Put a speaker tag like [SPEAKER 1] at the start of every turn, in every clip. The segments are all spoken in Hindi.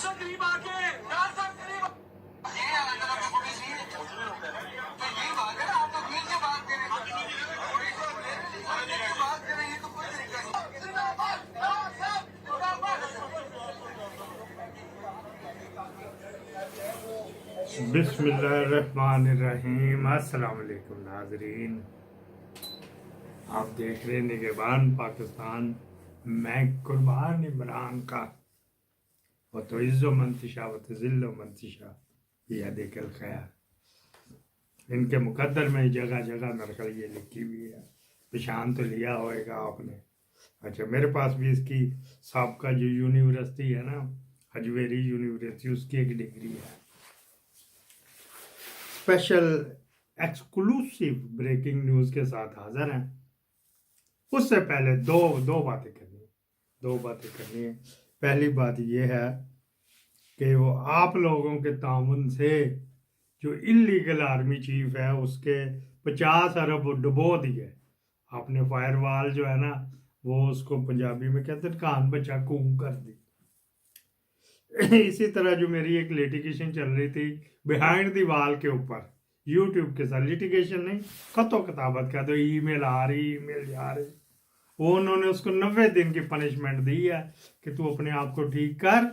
[SPEAKER 1] करीब आके बिस्मिल्लाहिर्रहमानिर्रहीम। अस्सलाम वालेकुम नाज़रीन, आप देख रहे हैं निगहबान पाकिस्तान। मैं कुर्बान इमरान का व तो इज़्ज़ो मंतिशा व तो ज़िल्लो मंतिशा यह देखल खैर। इनके मुकद्दर में जगह जगह नरकल ये लिखी हुई है, पेशान तो लिया होएगा आपने। अच्छा, मेरे पास भी इसकी साबका जो यूनिवर्सिटी है ना, हजवेरी यूनिवर्सिटी, उसकी एक डिग्री है। स्पेशल एक्सक्लूसिव ब्रेकिंग न्यूज़ के साथ हाजिर हैं। उससे पहले दो बातें करनी है। पहली बात यह है कि वो आप लोगों के ताउन से जो इलीगल आर्मी चीफ है उसके 50 अरब डुबो दिए आपने। फायरवॉल जो है ना, वो उसको पंजाबी में कहते हैं कान बचा कूम कर दी। इसी तरह जो मेरी एक लिटिगेशन चल रही थी बिहाइंड दी वॉल के ऊपर, यूट्यूब के साथ लिटिगेशन नहीं, खतो किताबत का, तो ईमेल आ रही, ईमेल जा रही, वो उन्होंने उसको 90 दिन की पनिशमेंट दी है कि तू अपने आप को ठीक कर,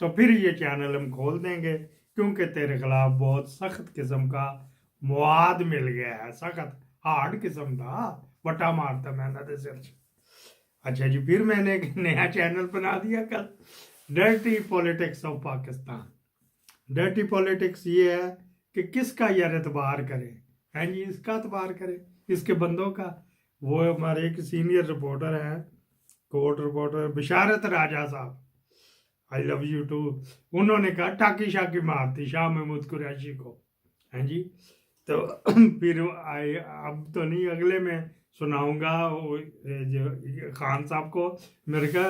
[SPEAKER 1] तो फिर ये चैनल हम खोल देंगे, क्योंकि तेरे खिलाफ बहुत सख्त किस्म का मुआद मिल गया है। सख्त हार्ड किस्म का बटा मारता मैंने सिर। अच्छा जी, फिर मैंने एक नया चैनल बना दिया कल, dirty politics of Pakistan. Dirty politics ये है कि किसका यार एतबार करे, है जी, इसका एतबार करे, इसके बंदों का। वो हमारे एक सीनियर रिपोर्टर हैं, कोर्ट रिपोर्टर बिशारत राजा साहब, आई लव यू टू, उन्होंने कहा टाकी शाकी मारती शाह महमूद कुरैशी को, हैं जी। तो फिर अब तो नहीं, अगले में सुनाऊंगा जो खान साहब को मेरे का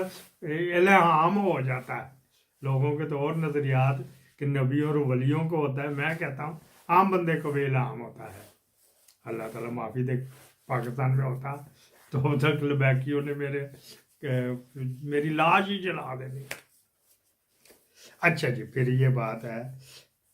[SPEAKER 1] इल्हाम हो जाता है। लोगों के तो और नज़रियात कि नबी और वलियों को होता है, मैं कहता हूँ आम बंदे को भी इल्हाम होता है। अल्लाह ताला माफ़ी दे, पाकिस्तान में होता तो अब तक लबैकियों ने मेरी लाश ही जला देनी। अच्छा जी, फिर ये बात है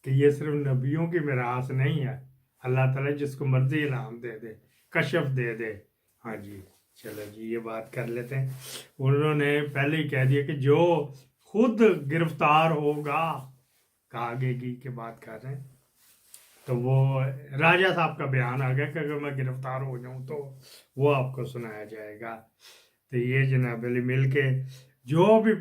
[SPEAKER 1] कि ये सिर्फ नबियों की मिरास नहीं है, अल्लाह ताला जिसको मर्जी इल्हाम दे दे, कशफ दे दे। हाँ जी, चलो जी, ये बात कर लेते हैं। उन्होंने पहले ही कह दिया कि जो खुद गिरफ्तार होगा, आगे की बात कर रहे हैं, तो वो राजा साहब का बयान आ गया कि अगर मैं गिरफ्तार हो जाऊं तो वो आपको सुनाया जाएगा। तो ये जनाब अली मिल के जो भी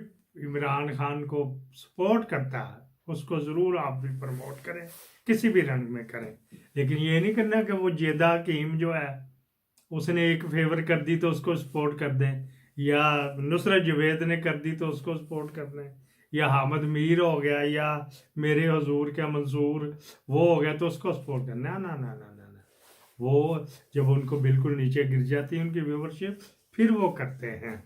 [SPEAKER 1] इमरान खान को सपोर्ट करता है उसको ज़रूर आप भी प्रमोट करें, किसी भी रंग में करें, लेकिन ये नहीं करना कि वो जेदा कीम जो है उसने एक फेवर कर दी तो उसको सपोर्ट कर दें, या नुसरत जवेद ने कर दी तो उसको सपोर्ट कर दें, या हामिद मीर हो गया, या मेरे हजूर क्या मंसूर वो हो गया तो उसको सपोर्ट करना। ना ना ना ना ना ना, वो जब उनको बिल्कुल नीचे गिर जाती है उनकी व्यूवरशिप, फिर वो करते हैं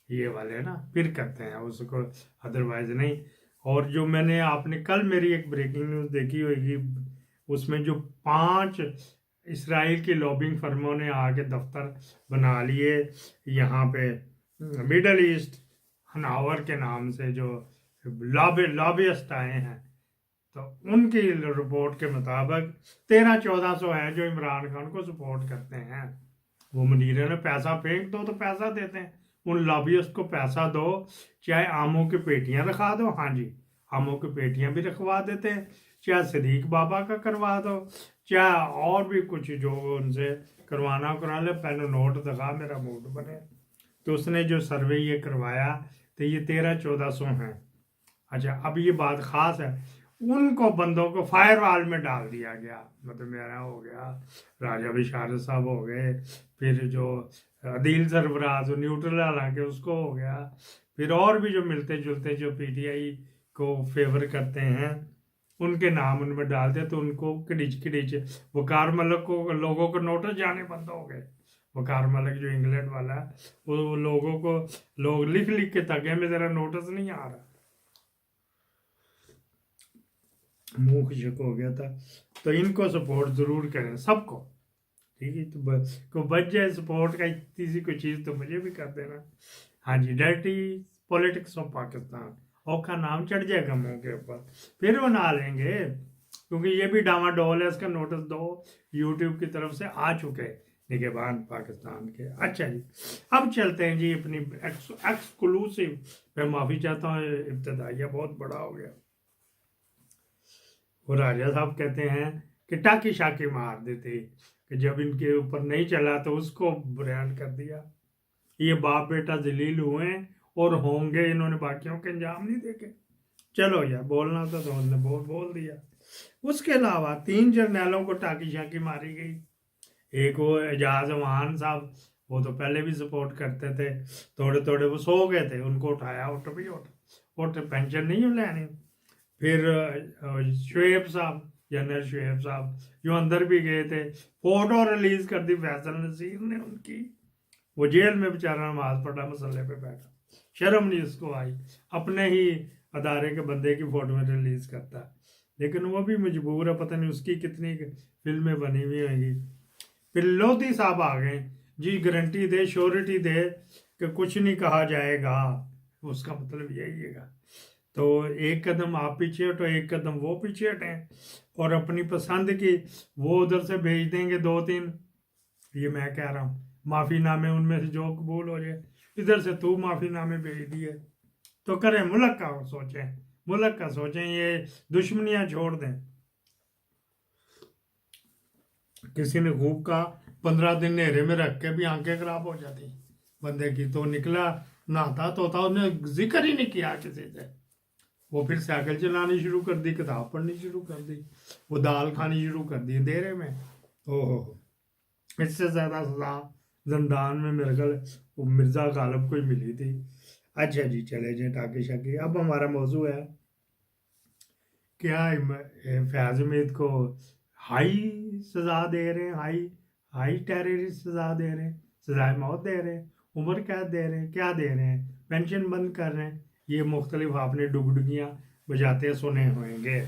[SPEAKER 1] ये वाले ना, फिर करते हैं उसको, अदरवाइज नहीं। और जो मैंने, आपने कल मेरी एक ब्रेकिंग न्यूज़ देखी होगी, उसमें जो 5 इसराइल की लॉबिंग फर्मों ने आके दफ्तर बना लिए यहाँ पे मिडल ईस्ट हनावर के नाम से, जो लॉबियस्ट आए हैं, तो उनकी रिपोर्ट के मुताबिक 1300-1400 हैं जो इमरान खान को सपोर्ट करते हैं। वो मुनीर ने पैसा फेंक दो तो पैसा देते हैं, उन लॉबियस्ट को पैसा दो, चाहे आमों की पेटियां रखवा दो, हाँ जी, आमों की पेटियां भी रखवा देते हैं, चाहे सदीक बाबा का करवा दो, चाहे और भी कुछ जो उनसे करवाना करा ले, पहले नोट दिखा मेरा मूड बने। तो उसने जो सर्वे ये करवाया तो ये 1300-1400 हैं। अच्छा, अब ये बात खास है, उनको बंदों को फायरवॉल में डाल दिया गया, मतलब मेरा हो गया, राजा बिशारत साहब हो गए, फिर जो अदील सरफराज न्यूट्रल हालांकि उसको हो गया, फिर और भी जो मिलते जुलते जो पीटीआई को फेवर करते हैं उनके नाम उनमें डालते, तो उनको किडिच वकार मलिक को, लोगों को नोटिस जाने बंद हो गए। वकार मलिक जो इंग्लैंड वाला है, वो लोगों को, लोग लिख लिख के तक में जरा नोटिस नहीं आ रहा, मुंह खुशक हो गया था। तो इनको सपोर्ट जरूर करें सबको, ठीक है, तो को बच जाए सपोर्ट का, किसी कोई चीज़ तो मुझे भी कर देना। हाँ जी, डर्टी पॉलिटिक्स ऑफ पाकिस्तान, औखा नाम चढ़ जाएगा मुंह के ऊपर, फिर बना लेंगे, क्योंकि ये भी डामाडोल है। इसका नोटिस दो, यूट्यूब की तरफ से आ चुके हैं निगहबान पाकिस्तान के। अच्छा जी, अब चलते हैं जी अपनी एक्सक्लूसिव। मैं माफ़ी चाहता हूँ, इब्तदाइया बहुत बड़ा हो गया। वो राजा साहब कहते हैं कि टाकी शाकी मार देते, कि जब इनके ऊपर नहीं चला तो उसको बयान कर दिया। ये बाप बेटा जलील हुए और होंगे, इन्होंने बाकियों के अंजाम नहीं देखे। चलो यार, बोलना था तो उन्होंने बोल दिया। उसके अलावा 3 जर्नैलों को टाकी शाकी मारी गई। एक वो एजाज अमान साहब, वो तो पहले भी सपोर्ट करते थे, थोड़े थोड़े वो सो गए थे, उनको उठाया, उठ पेंशन नहीं लेनी। फिर शुएब साहब, जनरल शुएब साहब, जो अंदर भी गए थे, फोटो रिलीज कर दी फैसल नसीर ने उनकी। वो जेल में बेचारा नमाज पढ़ा, मसले पे बैठा, शर्म नहीं उसको आई, अपने ही अदारे के बंदे की फोटो में रिलीज करता है। लेकिन वो भी मजबूर है, पता नहीं उसकी कितनी फिल्में बनी हुई होंगी। फिर लोधी साहब आ गए जी, गारंटी दे, श्योरिटी दे कि कुछ नहीं कहा जाएगा। उसका मतलब यही है। तो एक कदम आप पीछे हटो, एक कदम वो पीछे हटें, और अपनी पसंद की वो उधर से भेज देंगे 2-3। ये मैं कह रहा हूँ, माफीनामे उनमें से जो कबूल हो जाए, इधर से तू माफीनामे भेज दिए, तो करें मुल्क का सोचें, मुल्क का सोचें, ये दुश्मनियां छोड़ दें। किसी ने खूब का 15 दिन नेहरे में रख के भी आंखें खराब हो जाती बंदे की, तो निकला नहाता धोता, उसने जिक्र ही नहीं किया किसी से। वो फिर साइकिल चलानी शुरू कर दी, किताब पढ़नी शुरू कर दी, वो दाल खानी शुरू कर दी अंधेरे में। ओहो, इससे ज्यादा सजा जंदान में मेरे ख्याल वो मिर्जा गालिब को ही मिली थी। अच्छा जी, चले जी टाकी शाकी। अब हमारा मौजू है क्या फैज उम्मीद को हाई सजा दे रहे हैं, हाई हाई टेररिस्ट सजा दे रहे हैं, सजाए मौत दे रहे हैं, उम्र कैद दे रहे हैं, क्या दे रहे हैं, पेंशन बंद कर रहे हैं। ये मुख्तलिफ आपने डुगडुगियाँ बजाते सुने होंगे,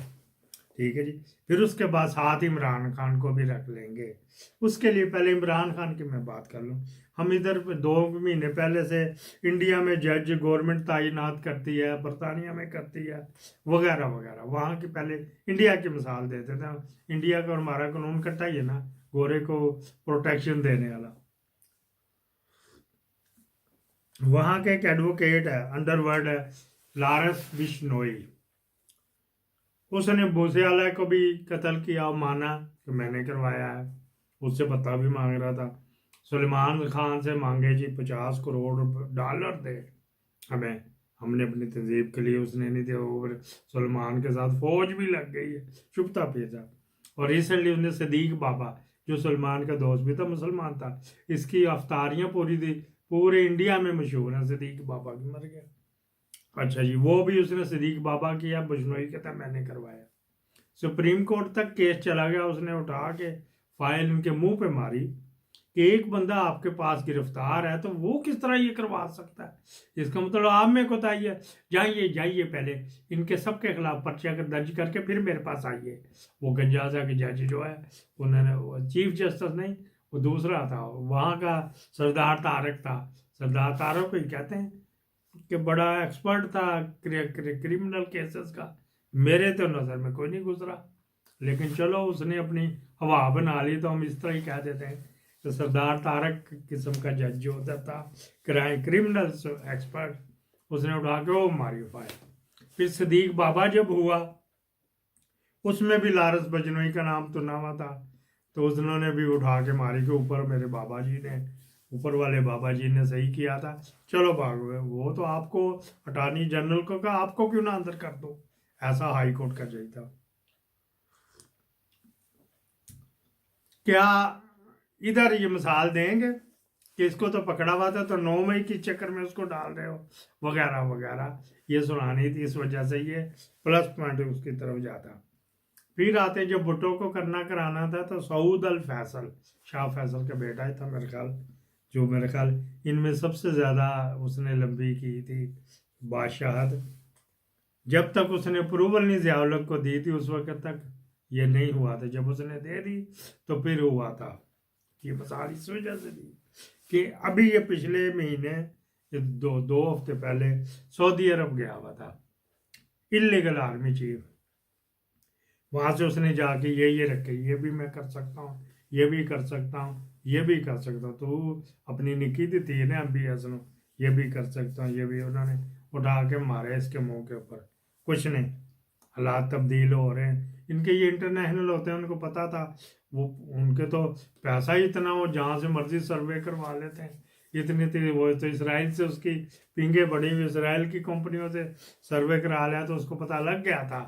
[SPEAKER 1] ठीक है जी। फिर उसके बाद साथ इमरान खान को भी रख लेंगे। उसके लिए पहले इमरान खान की मैं बात कर लूँ। हम इधर 2 महीने पहले से इंडिया में जज गवर्नमेंट तैनात करती है, बरतानिया में करती है, वगैरह वगैरह। वहाँ की पहले इंडिया की मिसाल देते थे। इंडिया का और हमारा कानून कट्टा ही है ना, गोरे को प्रोटेक्शन देने वाला। वहाँ के एक एडवोकेट है, अंडरवर्ल्ड है, लारस बिश्नोई, उसने भूसेवाला को भी कत्ल किया और माना कि मैंने करवाया है, उससे पता भी मांग रहा था। सलमान खान से मांगे जी 50 करोड़ डॉलर दे हमें, हमने अपनी तहजीब के लिए, उसने नहीं दिया। और सलमान के साथ फौज भी लग गई है, चुपता भेजा। और रिसेंटली उसने सदीक बाबा, जो सलमान का दोस्त भी था, मुसलमान था, इसकी अफ्तारियां पूरे इंडिया में मशहूर हैं, सदीक बाबा की, मर गया। अच्छा जी, वो भी उसने सदीक बाबा किया, बिश्नोई कहता मैंने करवाया। सुप्रीम कोर्ट तक केस चला गया, उसने उठा के फाइल उनके मुंह पे मारी कि एक बंदा आपके पास गिरफ्तार है तो वो किस तरह ये करवा सकता है। इसका मतलब आप में को बताइए, जाइए पहले इनके सबके खिलाफ पर्चा दर्ज करके फिर मेरे पास आइए। वो गंजाजा के जज जो है, उन्होंने चीफ जस्टिस नहीं, वो दूसरा था, वहाँ का सरदार तारक था। सरदार तारक को ही कहते हैं कि बड़ा एक्सपर्ट था क्रिमिनल केसेस का। मेरे तो नज़र में कोई नहीं गुजरा, लेकिन चलो उसने अपनी हवा बना ली, तो हम इस तरह ही कह देते हैं कि सरदार तारक किस्म का जज जो होता था, क्रिमिनल एक्सपर्ट, उसने उठा के वो मारी फायर। फिर सदीक बाबा जब हुआ, उसमें भी लारस बजनोई का नाम सुना हुआ था, तो उसने भी उठा के मारी के ऊपर मेरे बाबा जी ने, ऊपर वाले बाबा जी ने सही किया था, चलो भाग गए। वो तो आपको अटॉर्नी जनरल को कहा आपको क्यों ना अंदर कर दो, ऐसा हाई कोर्ट का जज था। क्या इधर ये मिसाल देंगे कि इसको तो पकड़ा हुआ था तो 9 मई के चक्कर में उसको डाल रहे हो, वगैरह वगैरह। ये सुनानी थी, इस वजह से ये प्लस पॉइंट उसकी तरफ जाता। फिर आते जब भुट्टो को करना कराना था तो सऊद अल फैसल, शाह फैसल का बेटा ही था मेरे ख्याल, जो मेरे ख्याल इनमें सबसे ज़्यादा उसने लंबी की थी बादशाहत। जब तक उसने अप्रूवल नहीं ज़ियाउल को दी थी उस वक्त तक ये नहीं हुआ था, जब उसने दे दी तो फिर हुआ था। ये बस इस वजह से दी कि अभी ये पिछले महीने ये दो हफ्ते पहले सऊदी अरब गया हुआ था, इलीगल आर्मी चीफ। वहां से उसने जाके ये रखे, ये भी मैं कर सकता हूँ, ये भी कर सकता हूँ, ये भी कर सकता हूँ। तो अपनी निकी दी थी ना MBS नो, ये भी कर सकता हूँ, ये भी उन्होंने उठा के मारे इसके मुंह के ऊपर। कुछ नहीं, हालात तब्दील हो रहे हैं इनके। ये इंटरनेशनल होते हैं, उनको पता था वो, उनके तो पैसा ही इतना, वो जहाँ से मर्जी सर्वे करवा लेते हैं। इतनी इतनी वो तो इसराइल से उसकी पिंगे बड़ी हुई, इसराइल की कंपनियों से सर्वे करा लिया तो उसको पता लग गया था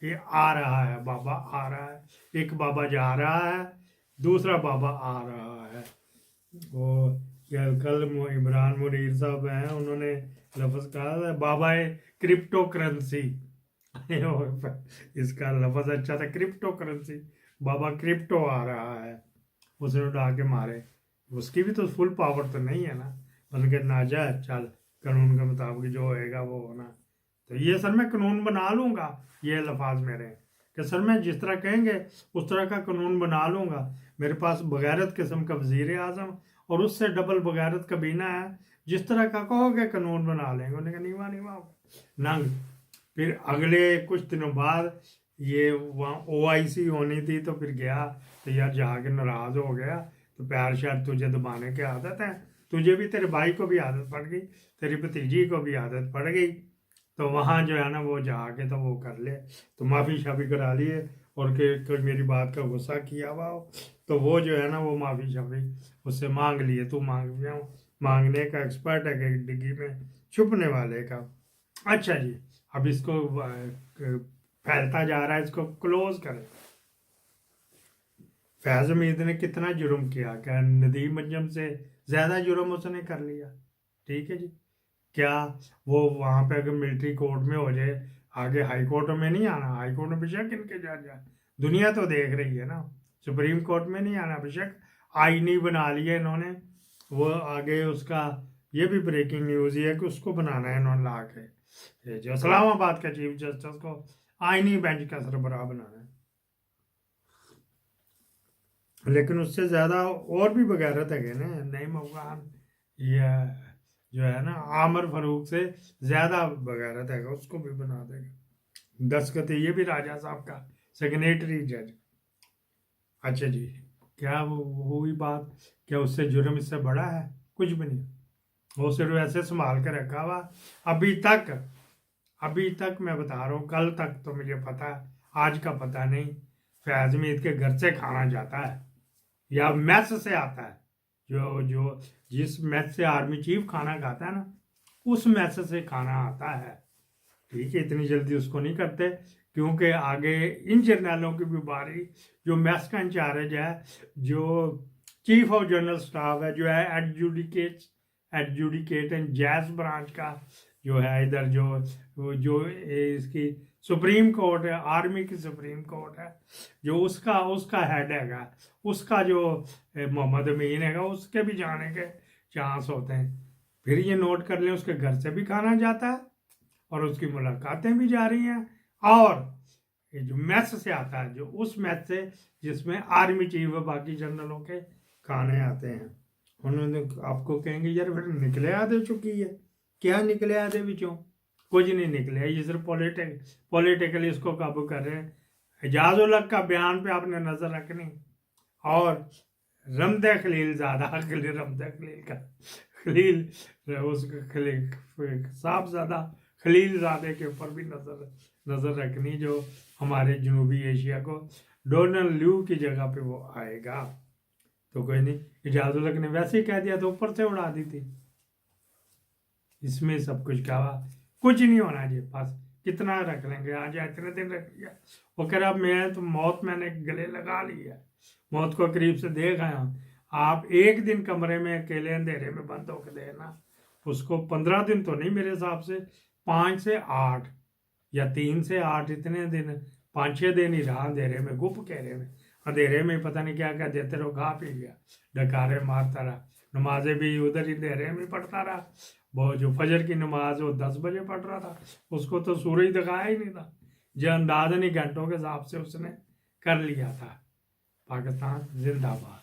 [SPEAKER 1] ये आ रहा है, बाबा आ रहा है। एक बाबा जा रहा है, दूसरा बाबा आ रहा है। वो कल इमरान मुनीर साहब हैं, उन्होंने लफ्ज कहा था बाबा क्रिप्टो करेंसी। इसका लफ्ज अच्छा था, क्रिप्टो करेंसी। बाबा क्रिप्टो आ रहा है, उसने उठा के मारे। उसकी भी तो फुल पावर तो नहीं है ना, बल्कि नाजायज चल कानून के मुताबिक जो होएगा वो होना। तो ये सर मैं कानून बना लूंगा, ये लफाज मेरे कि सर मैं जिस तरह कहेंगे उस तरह का कानून बना लूंगा। मेरे पास बगैरत किस्म का वजीर आजम और उससे डबल बगैरत कबीना है, जिस तरह का कहोगे कानून बना लेंगे। उन्होंने कहा नहीं हुआ नंग। फिर अगले कुछ दिनों बाद ये वहाँ OIC होनी थी, तो फिर गया तो यार जाके नाराज हो गया। तो प्यार शायद तुझे दबाने की आदत है, तुझे भी, तेरे भाई को भी आदत पड़ गई, तेरी भतीजी को भी आदत पड़ गई। तो वहाँ जो है ना वो जाके तो वो कर ले, तो माफ़ी शाफी करा लिए। और कोई मेरी बात का गुस्सा किया हुआ हो तो वो जो है ना वो माफ़ी शाफी उससे मांग लिए। तू मांगने का एक्सपर्ट है कि डिग्गी में छुपने वाले का। अच्छा जी, अब इसको फैलता जा रहा है, इसको क्लोज करें। फैज हमीद ने कितना जुर्म किया, क्या नदीम अंजम से ज्यादा जुर्म उसने कर लिया? ठीक है जी, क्या वो वहां पे अगर मिलिट्री कोर्ट में हो जाए, आगे हाई कोर्ट में नहीं आना। हाई कोर्ट में बेशक इनके जज जाए, दुनिया तो देख रही है ना। सुप्रीम कोर्ट में नहीं आना, बेशक आईनी बना लिया इन्होंने। वो आगे उसका ये भी ब्रेकिंग न्यूज ही है कि उसको बनाना है इन्होंने ला के, ये जो इस्लामाबाद का चीफ जस्टिस को आईनी बेंच का सरबराह बनाना है। लेकिन उससे ज्यादा और भी बगैरत है ना, नईम अफगान, ये जो है ना आमर फारूक से ज्यादा बगैरत है, उसको भी बना देगा। दस्तखत ये भी राजा साहब का, सेक्रेटरी जज। अच्छा जी, क्या वो हुई बात, क्या उससे जुर्म इससे बड़ा है? कुछ भी नहीं, वो सिर्फ ऐसे संभाल कर रखा हुआ। अभी तक मैं बता रहा हूँ, कल तक तो मुझे पता है, आज का पता नहीं। फैज मीर के घर से खाना जाता है या मैस से आता है। जो जो जिस मैस से आर्मी चीफ खाना खाता है ना, उस मैस से खाना आता है। ठीक है, इतनी जल्दी उसको नहीं करते, क्योंकि आगे इन जर्नलों की भी बारी, जो मैस का इंचार्ज है, जो चीफ ऑफ जनरल स्टाफ है, जो है एडजुडिकेट एंड जैज ब्रांच का जो है इधर, जो इसकी सुप्रीम कोर्ट है, आर्मी की सुप्रीम कोर्ट है, जो उसका हेड हैगा, उसका जो मोहम्मद अमीन हैगा, उसके भी जाने के चांस होते हैं। फिर ये नोट कर लें, उसके घर से भी खाना जाता है और उसकी मुलाकातें भी जा रही हैं। और ये जो मैस से आता है, जो उस मैस से जिसमें आर्मी चीफ व बाकी जनरलों के खाने आते हैं। उन्होंने आपको कहेंगे यार फिर निकले आधे चुकी है, क्या निकले आधे बिचों? कुछ नहीं निकले, ये सिर्फ पॉलिटिकली इसको काबू कर रहे हैं। एजाज उल हक का बयान पे आपने नजर रखनी, और रमदे खलील ज्यादा रमदे खलील का खलील उसका खलील साहब ज्यादा खलील ज़ादे के ऊपर भी नजर रखनी, जो हमारे जनूबी एशिया को डोनाल्ड ल्यू की जगह पे वो आएगा। तो कोई नहीं, एजाज उल हक ने वैसे ही कह दिया तो ऊपर से उड़ा दी थी। इसमें सब कुछ क्या हुआ, कुछ नहीं होना जी, बस कितना रख लेंगे, आज इतने दिन रख लिया। वो कह रहा मैं तो मौत मैंने गले लगा ली है, मौत को करीब से देख आया हूँ। आप एक दिन कमरे में अकेले अंधेरे में बंद होकर देना, उसको 15 दिन तो नहीं, मेरे हिसाब से 5 से 8 या 3 से 8 इतने दिन, 5-6 दिन ही रहा अंधेरे में, गुप कहरे में, अंधेरे में पता नहीं क्या क्या देते रहो, खा पी गया, डकारे मारता रहा, नमाजें भी उधर ही अंधेरे में पढ़ता रहा। वो जो फजर की नमाज वो 10 बजे पढ़ रहा था, उसको तो सूरज दिखाया ही नहीं था, जो अंदाजन ही घंटों के हिसाब से उसने कर लिया था। पाकिस्तान जिंदाबाद।